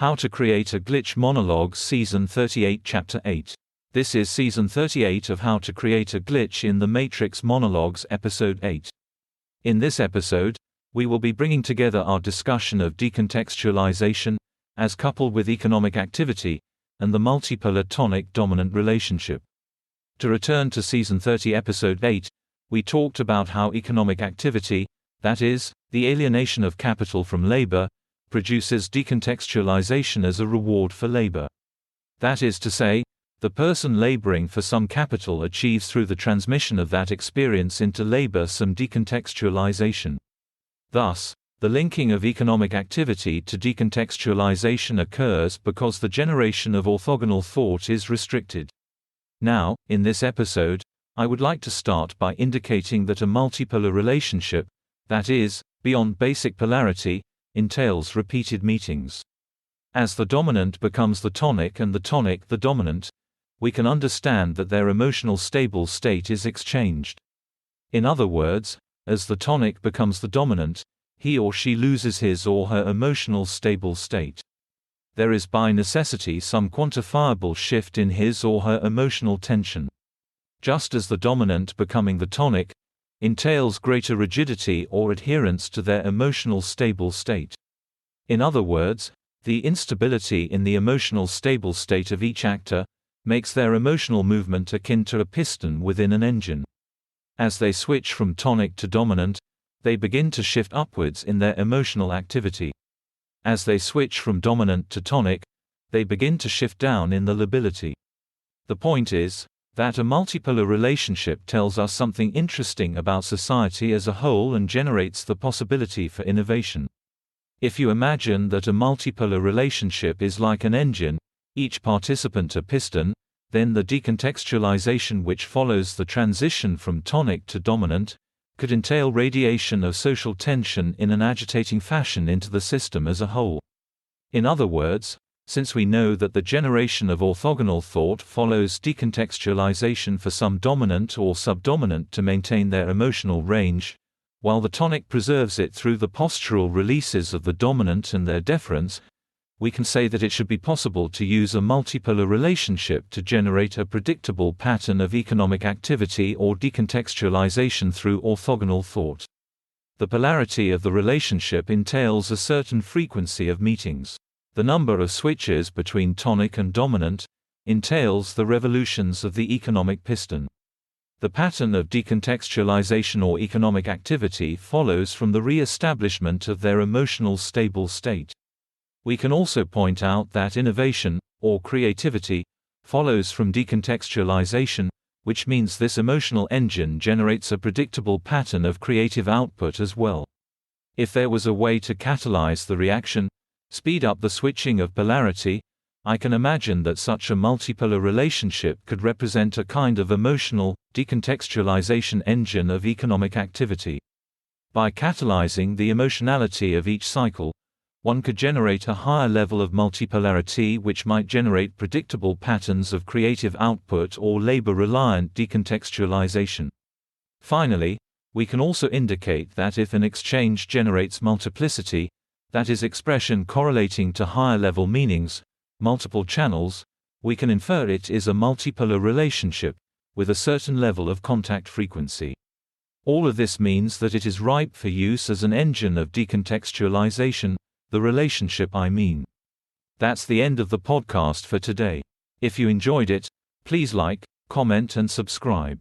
How to Create a Glitch Monologues Season 38 Chapter 8. This is Season 38 of How to Create a Glitch in the Matrix Monologues Episode 8. In this episode, we will be bringing together our discussion of decontextualization, as coupled with economic activity, and the multipolar tonic-dominant relationship. To return to Season 30 Episode 8, we talked about how economic activity, that is, the alienation of capital from labor, produces decontextualization as a reward for labor. That is to say, the person laboring for some capital achieves through the transmission of that experience into labor some decontextualization. Thus, the linking of economic activity to decontextualization occurs because the generation of orthogonal thought is restricted. Now, in this episode, I would like to start by indicating that a multipolar relationship, that is, beyond basic polarity, entails repeated meetings. As the dominant becomes the tonic and the tonic the dominant, we can understand that their emotional stable state is exchanged. In other words, as the tonic becomes the dominant, he or she loses his or her emotional stable state. There is by necessity some quantifiable shift in his or her emotional tension. Just as the dominant becoming the tonic entails greater rigidity or adherence to their emotional stable state. In other words, the instability in the emotional stable state of each actor makes their emotional movement akin to a piston within an engine. As they switch from tonic to dominant, they begin to shift upwards in their emotional activity. As they switch from dominant to tonic, they begin to shift down in the lability. The point is that a multipolar relationship tells us something interesting about society as a whole and generates the possibility for innovation. If you imagine that a multipolar relationship is like an engine, each participant a piston, then the decontextualization which follows the transition from tonic to dominant could entail radiation of social tension in an agitating fashion into the system as a whole. In other words, since we know that the generation of orthogonal thought follows decontextualization for some dominant or subdominant to maintain their emotional range, while the tonic preserves it through the postural releases of the dominant and their deference, we can say that it should be possible to use a multipolar relationship to generate a predictable pattern of economic activity or decontextualization through orthogonal thought. The polarity of the relationship entails a certain frequency of meetings. The number of switches between tonic and dominant entails the revolutions of the economic piston. The pattern of decontextualization or economic activity follows from the re-establishment of their emotional stable state. We can also point out that innovation, or creativity, follows from decontextualization, which means this emotional engine generates a predictable pattern of creative output as well. If there was a way to catalyze the reaction, speed up the switching of polarity, I can imagine that such a multipolar relationship could represent a kind of emotional, decontextualization engine of economic activity. By catalyzing the emotionality of each cycle, one could generate a higher level of multipolarity which might generate predictable patterns of creative output or labor-reliant decontextualization. Finally, we can also indicate that if an exchange generates multiplicity, that is expression correlating to higher-level meanings, multiple channels, we can infer it is a multipolar relationship, with a certain level of contact frequency. All of this means that it is ripe for use as an engine of decontextualization, the relationship I mean. That's the end of the podcast for today. If you enjoyed it, please like, comment and subscribe.